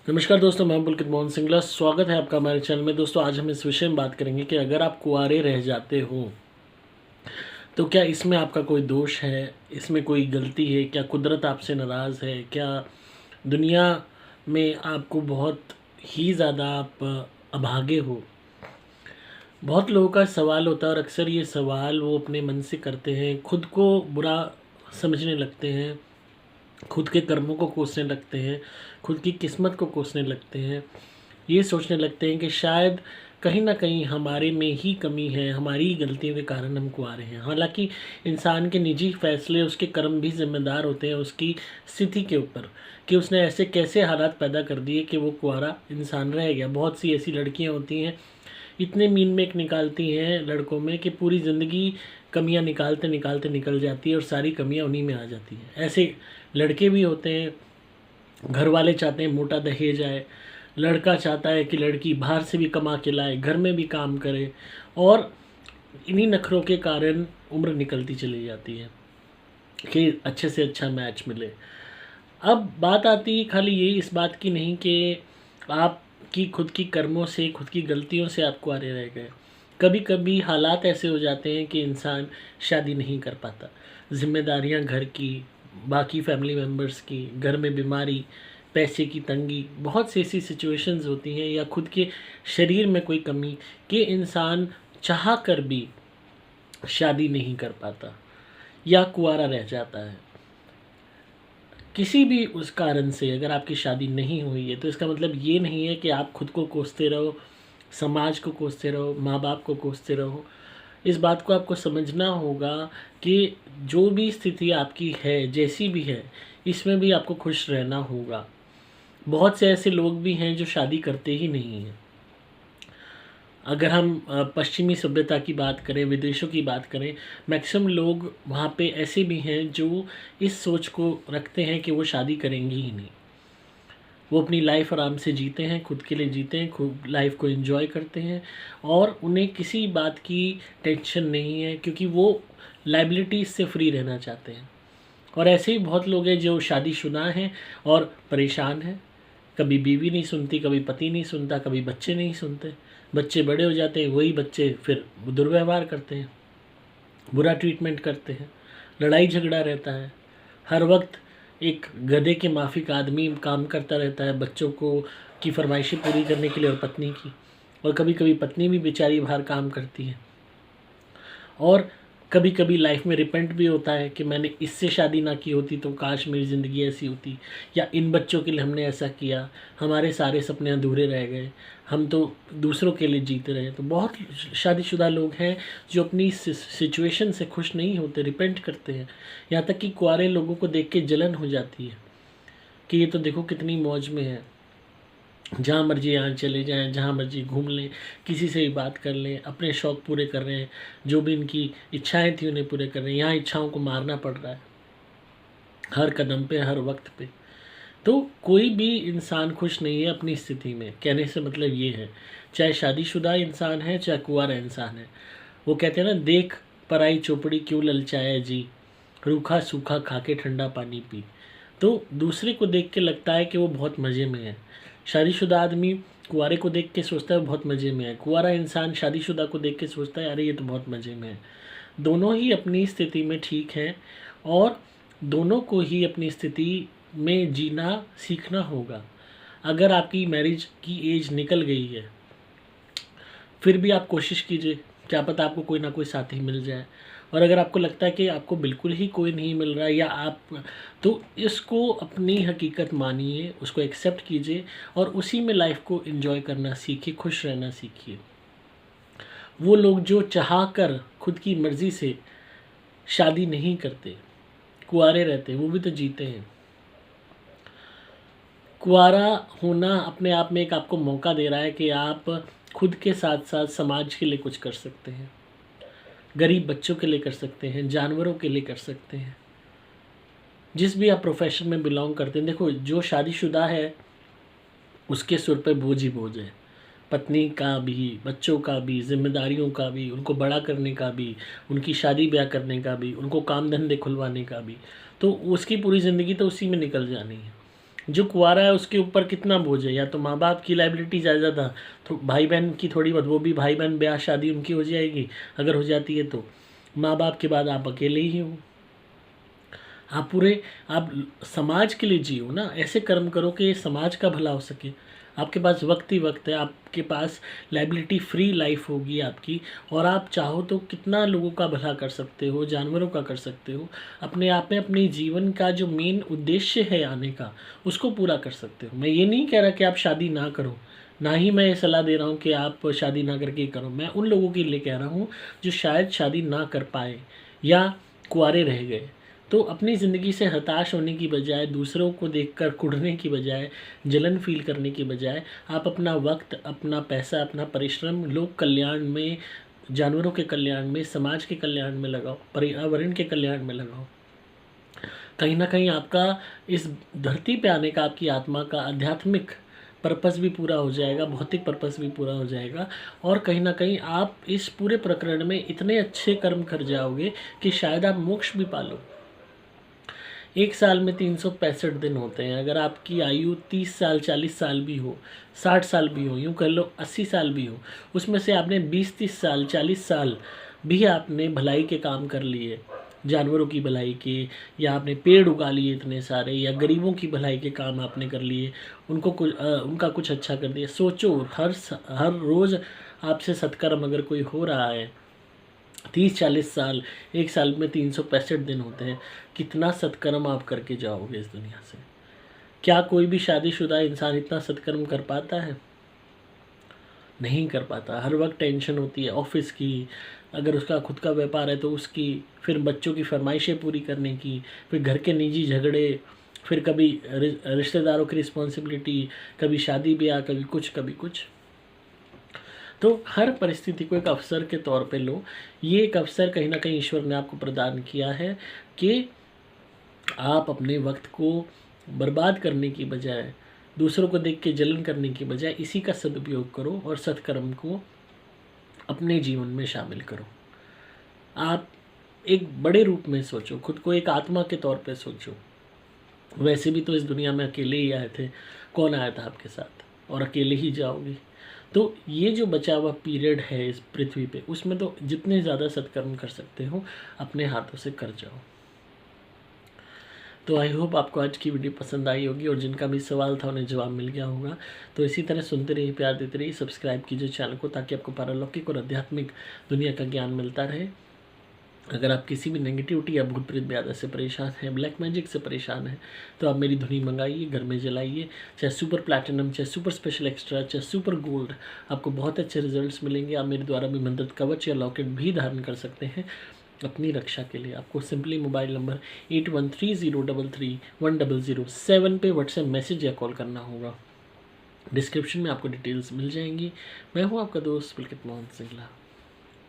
नमस्कार दोस्तों, मैं पुलकित मोहन सिंगला। स्वागत है आपका हमारे चैनल में। दोस्तों, आज हम इस विषय में बात करेंगे कि अगर आप कुंवारे रह जाते हो तो क्या इसमें आपका कोई दोष है, इसमें कोई गलती है, क्या कुदरत आपसे नाराज़ है, क्या दुनिया में आपको बहुत ही ज़्यादा आप अभागे हो। बहुत लोगों का सवाल होता है और अक्सर ये सवाल वो अपने मन से करते हैं, खुद को बुरा समझने लगते हैं, खुद के कर्मों को कोसने लगते हैं, खुद की किस्मत को कोसने लगते हैं। ये सोचने लगते हैं कि शायद कहीं न कहीं हमारे में ही कमी है, हमारी ही गलतियों के कारण हम कुँवारे हैं। हालाँकि इंसान के निजी फ़ैसले, उसके कर्म भी ज़िम्मेदार होते हैं उसकी स्थिति के ऊपर, कि उसने ऐसे कैसे हालात पैदा कर दिए कि वो कुँवारा इंसान रह गया। बहुत सी ऐसी लड़कियाँ होती हैं, इतने मीन मेक निकालती हैं लड़कों में कि पूरी ज़िंदगी कमियां निकालते निकालते निकल जाती है और सारी कमियां उन्हीं में आ जाती हैं। ऐसे लड़के भी होते हैं, घर वाले चाहते हैं मोटा दहेज आए, लड़का चाहता है कि लड़की बाहर से भी कमा के लाए, घर में भी काम करे, और इन्हीं नखरों के कारण उम्र निकलती चली जाती है कि अच्छे से अच्छा मैच मिले। अब बात आती है खाली ये इस बात की नहीं कि आपकी खुद की कर्मों से, खुद की गलतियों से आप कुंवारे रह गए। कभी कभी हालात ऐसे हो जाते हैं कि इंसान शादी नहीं कर पाता। जिम्मेदारियां घर की, बाकी फैमिली मेम्बर्स की, घर में बीमारी, पैसे की तंगी, बहुत सी ऐसी सिचुएशंस होती हैं, या खुद के शरीर में कोई कमी कि इंसान चाह कर भी शादी नहीं कर पाता या कुंवारा रह जाता है। किसी भी उस कारण से अगर आपकी शादी नहीं हुई है तो इसका मतलब ये नहीं है कि आप खुद को कोसते रहो, समाज को कोसते रहो, माँ बाप को कोसते रहो। इस बात को आपको समझना होगा कि जो भी स्थिति आपकी है, जैसी भी है, इसमें भी आपको खुश रहना होगा। बहुत से ऐसे लोग भी हैं जो शादी करते ही नहीं हैं। अगर हम पश्चिमी सभ्यता की बात करें, विदेशों की बात करें, मैक्सिमम लोग वहाँ पे ऐसे भी हैं जो इस सोच को रखते हैं कि वो शादी करेंगे ही नहीं। वो अपनी लाइफ आराम से जीते हैं, खुद के लिए जीते हैं, खूब लाइफ को एंजॉय करते हैं, और उन्हें किसी बात की टेंशन नहीं है, क्योंकि वो लाइबिलिटीज़ से फ्री रहना चाहते हैं। और ऐसे ही बहुत लोग हैं जो शादीशुदा हैं और परेशान हैं। कभी बीवी नहीं सुनती, कभी पति नहीं सुनता, कभी बच्चे नहीं सुनते। बच्चे बड़े हो जाते हैं, वही बच्चे फिर दुर्व्यवहार करते हैं, बुरा ट्रीटमेंट करते हैं, लड़ाई झगड़ा रहता है। हर वक्त एक गधे के माफिक आदमी काम करता रहता है बच्चों को की फरमाइशें पूरी करने के लिए, और पत्नी की। और कभी कभी पत्नी भी बेचारी बाहर काम करती है। और कभी कभी लाइफ में रिपेंट भी होता है कि मैंने इससे शादी ना की होती तो काश मेरी ज़िंदगी ऐसी होती, या इन बच्चों के लिए हमने ऐसा किया, हमारे सारे सपने अधूरे रह गए, हम तो दूसरों के लिए जीते रहे। तो बहुत शादीशुदा लोग हैं जो अपनी सिचुएशन से खुश नहीं होते, रिपेंट करते हैं। यहाँ तक कि कुंवारे लोगों को देख के जलन हो जाती है कि ये तो देखो कितनी मौज में है, जहाँ मर्जी यहाँ चले जाएं, जहाँ मर्जी घूम लें, किसी से भी बात कर लें, अपने शौक़ पूरे कर रहे हैं, जो भी इनकी इच्छाएं थी उन्हें पूरे कर रहे हैं। यहाँ इच्छाओं को मारना पड़ रहा है हर कदम पे, हर वक्त पे। तो कोई भी इंसान खुश नहीं है अपनी स्थिति में। कहने से मतलब ये है, चाहे शादीशुदा इंसान है, चाहे कुंवारा इंसान है। वो कहते हैं ना, देख पराई चौपड़ी क्यों ललचाया जी, रूखा सूखा खा के ठंडा पानी पी। तो दूसरे को देख के लगता है कि वो बहुत मज़े में है। शादीशुदा आदमी कुंवारे को देख के सोचता है वो बहुत मज़े में है, कुंवारा इंसान शादीशुदा को देख के सोचता है अरे ये तो बहुत मज़े में है। दोनों ही अपनी स्थिति में ठीक हैं, और दोनों को ही अपनी स्थिति में जीना सीखना होगा। अगर आपकी मैरिज की एज निकल गई है, फिर भी आप कोशिश कीजिए, क्या पता आपको कोई ना कोई साथी मिल जाए। और अगर आपको लगता है कि आपको बिल्कुल ही कोई नहीं मिल रहा है, या आप, तो इसको अपनी हकीकत मानिए, उसको एक्सेप्ट कीजिए, और उसी में लाइफ को एंजॉय करना सीखिए, खुश रहना सीखिए। वो लोग जो चाह कर खुद की मर्ज़ी से शादी नहीं करते, कुंवारे रहते, वो भी तो जीते हैं। कुंवारा होना अपने आप में एक आपको मौका दे रहा है कि आप खुद के साथ साथ समाज के लिए कुछ कर सकते हैं, गरीब बच्चों के लिए कर सकते हैं, जानवरों के लिए कर सकते हैं। जिस भी आप प्रोफेशन में बिलोंग करते हैं, देखो जो शादीशुदा है उसके सिर पे बोझ ही बोझ है, पत्नी का भी, बच्चों का भी, जिम्मेदारियों का भी, उनको बड़ा करने का भी, उनकी शादी ब्याह करने का भी, उनको काम धंधे खुलवाने का भी। तो उसकी पूरी ज़िंदगी तो उसी में निकल जानी है। जो कुंवारा है उसके ऊपर कितना बोझ है, या तो माँ बाप की लाइबिलिटी ज़्यादा, तो भाई बहन की थोड़ी बहुत, वो भी भाई बहन ब्याह शादी उनकी हो जाएगी अगर हो जाती है तो। माँ बाप के बाद आप अकेले ही हो। आप समाज के लिए जियो ना, ऐसे कर्म करो कि समाज का भला हो सके। आपके पास वक्त ही वक्त है, आपके पास लाइबिलिटी फ्री लाइफ होगी आपकी, और आप चाहो तो कितना लोगों का भला कर सकते हो, जानवरों का कर सकते हो। अपने आप में अपने जीवन का जो मेन उद्देश्य है आने का, उसको पूरा कर सकते हो। मैं ये नहीं कह रहा कि आप शादी ना करो, ना ही मैं ये सलाह दे रहा हूँ कि आप शादी ना करके करो। मैं उन लोगों के लिए कह रहा हूँ जो शायद शादी ना कर पाए या कुंवारे रह गए। तो अपनी ज़िंदगी से हताश होने की बजाय, दूसरों को देखकर कुढ़ने की बजाय, जलन फील करने की बजाय, आप अपना वक्त, अपना पैसा, अपना परिश्रम लोक कल्याण में, जानवरों के कल्याण में, समाज के कल्याण में लगाओ, पर्यावरण के कल्याण में लगाओ। कहीं ना कहीं आपका इस धरती पे आने का, आपकी आत्मा का आध्यात्मिक पर्पस भी पूरा हो जाएगा, भौतिक पर्पस भी पूरा हो जाएगा, और कहीं ना कहीं आप इस पूरे प्रकरण में इतने अच्छे कर्म कर जाओगे कि शायद आप मोक्ष भी पालो। एक साल में 365 दिन होते हैं। अगर आपकी आयु 30 साल, 40 साल भी हो, 60 साल भी हो, यूँ कर लो 80 साल भी हो, उसमें से आपने 20-30 साल, 40 साल भी आपने भलाई के काम कर लिए, जानवरों की भलाई के, या आपने पेड़ उगा लिए इतने सारे, या गरीबों की भलाई के काम आपने कर लिए, उनका कुछ अच्छा कर दिया। सोचो, हर रोज़ आपसे सत्कर्म अगर कोई हो रहा है, 30-40 साल, एक साल में 365 दिन होते हैं, कितना सत्कर्म आप करके जाओगे इस दुनिया से। क्या कोई भी शादीशुदा इंसान इतना सत्कर्म कर पाता है? नहीं कर पाता। हर वक्त टेंशन होती है ऑफिस की, अगर उसका खुद का व्यापार है तो उसकी, फिर बच्चों की फरमाइशें पूरी करने की, फिर घर के निजी झगड़े, फिर कभी रिश्तेदारों की रिस्पॉन्सिबिलिटी, कभी शादी ब्याह, कभी कुछ कभी कुछ। तो हर परिस्थिति को एक अवसर के तौर पे लो। ये एक अवसर कहीं ना कहीं ईश्वर ने आपको प्रदान किया है कि आप अपने वक्त को बर्बाद करने की बजाय, दूसरों को देख के जलन करने की बजाय, इसी का सदुपयोग करो और सत्कर्म को अपने जीवन में शामिल करो। आप एक बड़े रूप में सोचो, खुद को एक आत्मा के तौर पे सोचो। वैसे भी तो इस दुनिया में अकेले ही आए थे, कौन आया था आपके साथ, और अकेले ही जाओगे। तो ये जो बचा हुआ पीरियड है इस पृथ्वी पे, उसमें तो जितने ज़्यादा सत्कर्म कर सकते हो अपने हाथों से कर जाओ। तो आई होप आपको आज की वीडियो पसंद आई होगी, और जिनका भी सवाल था उन्हें जवाब मिल गया होगा। तो इसी तरह सुनते रहिए, प्यार देते रहिए, सब्सक्राइब कीजिए चैनल को, ताकि आपको पारलौकिक और आध्यात्मिक दुनिया का ज्ञान मिलता रहे। अगर आप किसी भी नेगेटिविटी या भूत प्रेत ब्यादा से परेशान हैं, ब्लैक मैजिक से परेशान हैं, तो आप मेरी धुनी मंगाइए, घर में जलाइए। चाहे सुपर प्लैटिनम, चाहे सुपर स्पेशल एक्स्ट्रा, चाहे सुपर गोल्ड, आपको बहुत अच्छे रिजल्ट्स मिलेंगे। आप मेरे द्वारा भी मंत्र कवच या लॉकेट भी धारण कर सकते हैं अपनी रक्षा के लिए। आपको सिंपली मोबाइल नंबर 8130331007 पे व्हाट्सएप मैसेज या कॉल करना होगा। डिस्क्रिप्शन में आपको डिटेल्स मिल जाएंगी। मैं हूँ आपका दोस्त पुलकित मोहन सिंगला।